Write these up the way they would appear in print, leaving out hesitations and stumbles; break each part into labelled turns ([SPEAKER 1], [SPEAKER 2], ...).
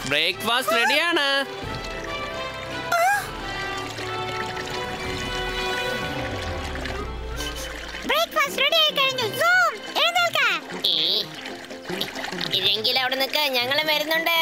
[SPEAKER 1] Breakfast റെഡിയാണ്.
[SPEAKER 2] Breakfast ready ആയി കഴിഞ്ഞു. ഇതെങ്കിലും അവിടെ നിൽക്ക, ഞങ്ങൾ വരുന്നുണ്ട്.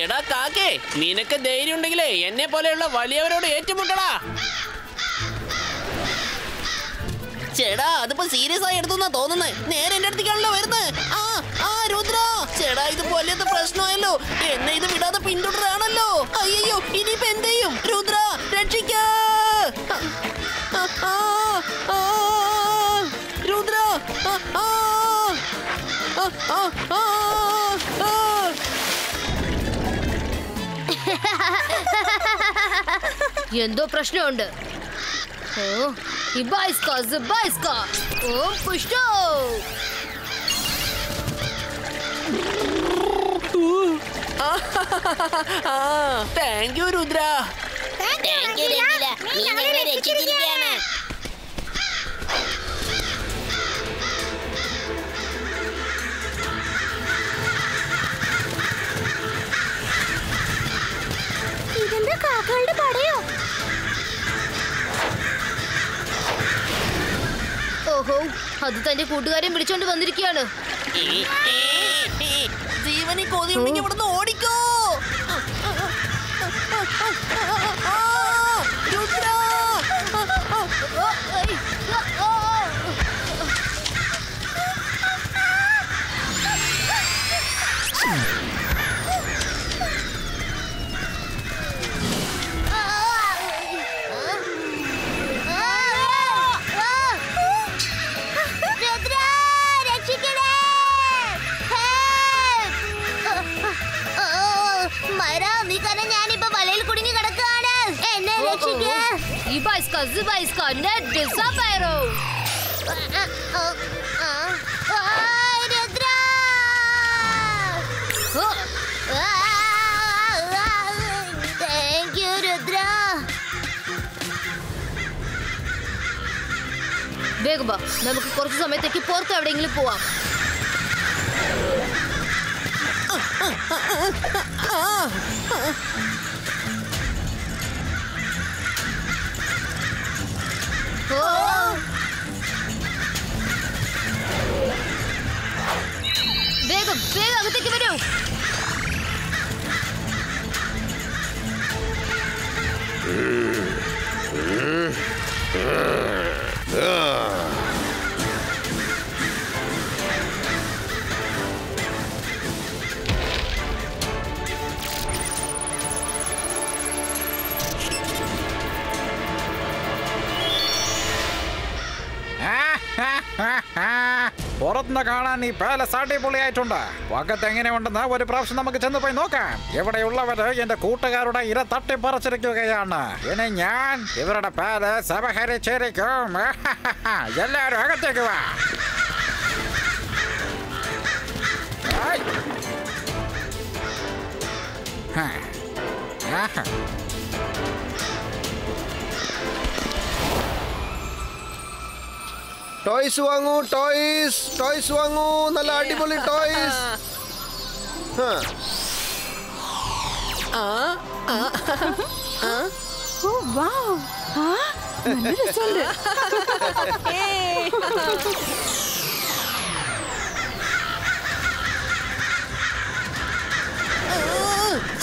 [SPEAKER 1] എടാ കാക്കേ, നിനക്ക് ധൈര്യം ഉണ്ടെങ്കിലേ എന്നെ പോലെയുള്ള വലിയവരോട് ഏറ്റുമുട്ടടാ. ചേടാ, അതിപ്പോ സീരിയസ് ആയി എടുത്തുന്നാ തോന്നുന്നേ. നേരെ എന്റെ അടുത്തേക്കാണല്ലോ വരുന്നത്. രുദ്ര, ചേടാ ഇത് വലിയത് പ്രശ്നമായല്ലോ. എന്നെ ഇത് വിടാതെ പിന്തുടരാണല്ലോ. അയ്യോ, ഇനിയിപ്പോ എന്ത് ചെയ്യും? രുദ്ര, രക്ഷിക്കാ. രുദ്ര,
[SPEAKER 3] എന്തോ പ്രശ്നമുണ്ട്.
[SPEAKER 1] Thank you Rudra.
[SPEAKER 2] ഇതെന്താ കാക്കകളുടെ പടയോ?
[SPEAKER 3] ഓഹോ, അത് തന്റെ കൂട്ടുകാരെ വിളിച്ചോണ്ട് വന്നിരിക്കുകയാണ്.
[SPEAKER 1] ജീവനി കൊതിയുണ്ടെങ്കിൽ ഇവിടുന്ന് ഓടിക്കോ.
[SPEAKER 3] വേഗം വാ, നമുക്ക് കുറച്ച് സമയത്തേക്ക് പുറത്ത് എവിടെയെങ്കിലും പോവാം. വേഗം വേഗം അകത്തേക്ക് വരൂ.
[SPEAKER 4] പുറത്തുനിന്ന് കാണാൻ ഈ പാലസ് അടിപൊളിയായിട്ടുണ്ട്. വകത്ത് എങ്ങനെയുണ്ടെന്ന് ഒരു പ്രാവശ്യം നമുക്ക് ചെന്ന് പോയി നോക്കാം. ഇവിടെയുള്ളവര് എന്റെ കൂട്ടുകാരുടെ ഇര തട്ടിപ്പറിച്ചിരിക്കുകയാണ്. ഇനി ഞാൻ ഇവരുടെ പാലസ് അപഹരിച്ചിരിക്കും. എല്ലാരും അകത്തേക്ക് വാ.
[SPEAKER 5] ടോയ്സ് വാങ്ങൂ, ടോയ്സ് വാങ്ങൂ, നല്ല അടിപൊളി ടോയ്സ്.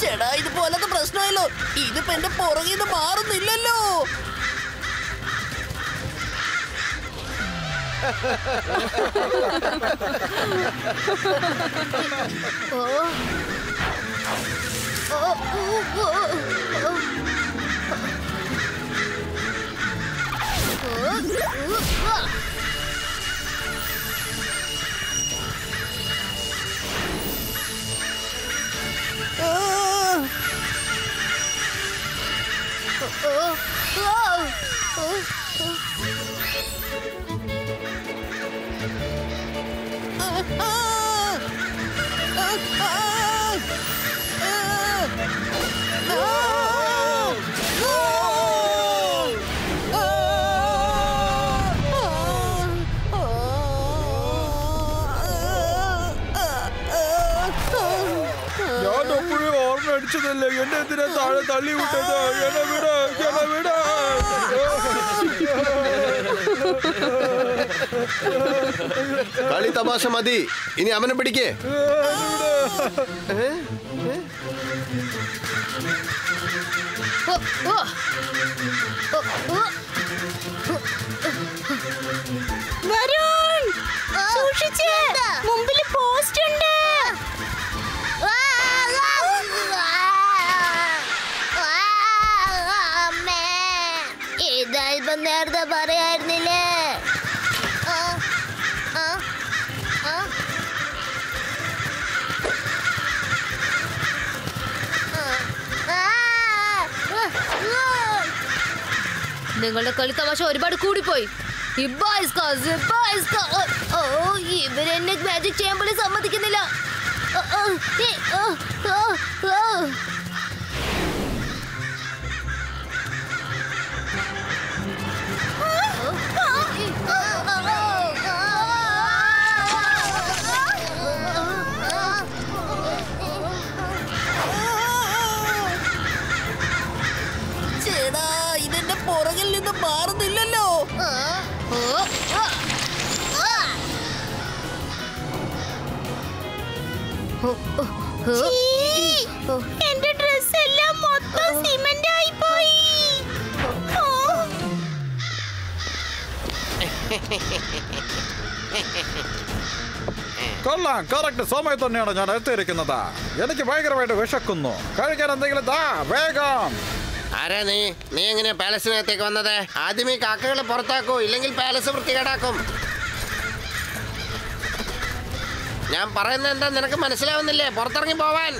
[SPEAKER 1] ചേടാ, ഇതുപോലത്തെ പ്രശ്നമായല്ലോ. ഇതിപ്പോ എന്റെ പുറകിൽ നിന്ന് മാറുന്നില്ലല്ലോ.
[SPEAKER 5] ഞാൻ എപ്പോഴും ഓർമ്മ അടിച്ചതല്ലേ, എന്നെ എന്തിനാ താഴെ തള്ളി വിട്ടത്? എന്നെ വിട്, എന്നെ വിട്. കളി തമാശ മതി, ഇനി അവനെ പിടിക്കേ.
[SPEAKER 2] വരുൺ, സൂക്ഷിച്ച്, മുമ്പിൽ പോസ്റ്റ് ഉണ്ട്. ഇതൽപ്പം നേരത്തെ പറയായിരുന്നില്ലേ?
[SPEAKER 3] നിങ്ങളുടെ കളി തമാശ ഒരുപാട് കൂടിപ്പോയി. ഇവരെന്നെ മാജിക് ചെയ്യാൻ പോലും സമ്മതിക്കുന്നില്ല.
[SPEAKER 1] ചേടാ, ഇതെന്റെ പുറകിൽ നിന്ന് മാറുന്നില്ലല്ലോ.
[SPEAKER 2] എന്റെ ഡ്രസ് എല്ലാം മൊത്തം സിമന്റ് ആയി പോയി.
[SPEAKER 4] കൊള്ളാം, കറക്റ്റ് സമയത്ത് തന്നെയാണ് ഞാൻ എത്തിയിരിക്കുന്നത്. എനിക്ക് ഭയങ്കരമായിട്ട് വിശക്കുന്നു. കഴിക്കാൻ എന്തെങ്കിലും താ, വേഗം.
[SPEAKER 6] ആരാ നീ? നീ എങ്ങനെയാ പാലസിനകത്തേക്ക് വന്നത്? ആദ്യം ഈ കാക്കകളെ പുറത്താക്കൂ, ഇല്ലെങ്കിൽ പാലസ് വൃത്തികേടാക്കും. ഞാൻ പറയുന്നത് എന്താ നിനക്ക് മനസ്സിലാവുന്നില്ലേ? പുറത്തിറങ്ങി പോവാൻ.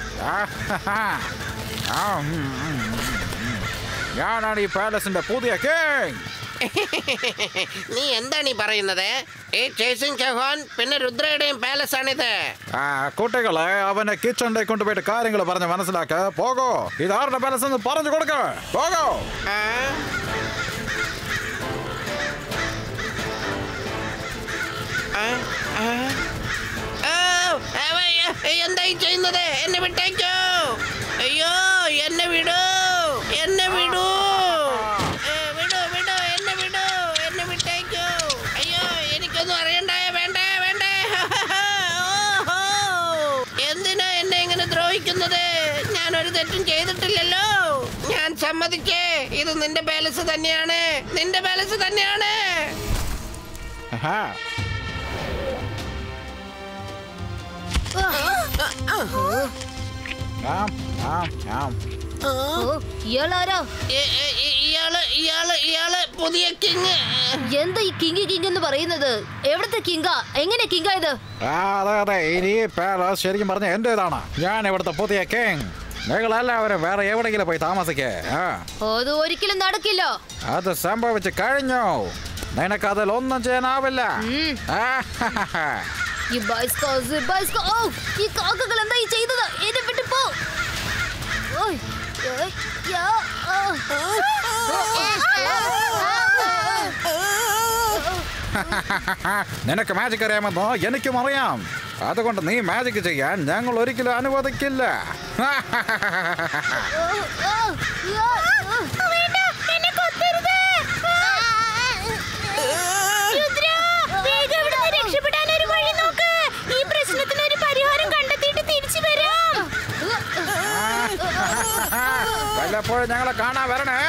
[SPEAKER 4] ഞാനാണ് ഈ പാലസിന്റെ പുതിയ കിങ്.
[SPEAKER 6] നീ എന്താണ് ഈ പറയുന്നത്? ഈ ചേസിംഗ് ചൗഹാൻ പിന്നെ രുദ്രയുടെയും പാലസ് ആണിത്.
[SPEAKER 4] കുട്ടികളെ, അവനെ കിച്ചണിൽ കൊണ്ടുപോയിട്ട് കാര്യങ്ങൾ പറഞ്ഞ് മനസ്സിലാക്ക. പോകോ, ഇതാരുടെ പാലസ് എന്ന് പറഞ്ഞു കൊടുക്ക. പോകോ.
[SPEAKER 6] എന്തായി ചെയ്യുന്നത്? എന്നെ വിട്ടേക്കോ. അയ്യോ, എന്നെ വിടൂ, എന്നെ വിടൂ, വിടൂ, വിടൂ, എന്നെ വിടൂ, എന്നെ വിട്ടേക്കോ. അയ്യോ, എനിക്കൊന്നും അറിയണ്ടേ, വേണ്ടേ, വേണ്ടേ. എന്തിനാ എന്നെ ഇങ്ങനെ ദ്രോഹിക്കുന്നത്? ഞാനൊരു തെറ്റും ചെയ്തിട്ടില്ലല്ലോ. ഞാൻ സമ്മതിക്കേ, ഇത് നിന്റെ പാലസ് തന്നെയാണ്, നിന്റെ പാലസ് തന്നെയാണ്.
[SPEAKER 3] ഇയാളാരാ?
[SPEAKER 6] ഇയാള് പുതിയ കിങ്.
[SPEAKER 3] എന്താ ഈ കിങ് കിങ് എന്ന് പറയുന്നത്? എവിടത്തെ കിങ്കാ? എങ്ങനെ കിങ്കാ ഇത്?
[SPEAKER 4] അതെ അതെ, ഇനി പാലസ് ശരിക്കും പറഞ്ഞ എന്റേതാണ്. ഞാൻ ഇവിടുത്തെ പുതിയ കിങ്. നിങ്ങളെല്ലാവരും വേറെ എവിടെയെങ്കിലും പോയി താമസിക്കേ.
[SPEAKER 3] അത് ഒരിക്കലും നടക്കില്ല.
[SPEAKER 4] അത് സംഭവിച്ചു കഴിഞ്ഞു. നിനക്കതിലൊന്നും ചെയ്യാനാവില്ല.
[SPEAKER 3] ഈ കാക്കകൾ എന്താ ഈ ചെയ്തത്? എന്നെ വിട്ടു പോ.
[SPEAKER 4] നിനക്ക് മാജിക് അറിയാമെന്നോ? എനിക്കും അറിയാം. അതുകൊണ്ട് നീ മാജിക് ചെയ്യാൻ ഞങ്ങൾ ഒരിക്കലും അനുവദിക്കില്ല. വല്ലപ്പോഴും ഞങ്ങളെ കാണാൻ വരണേ.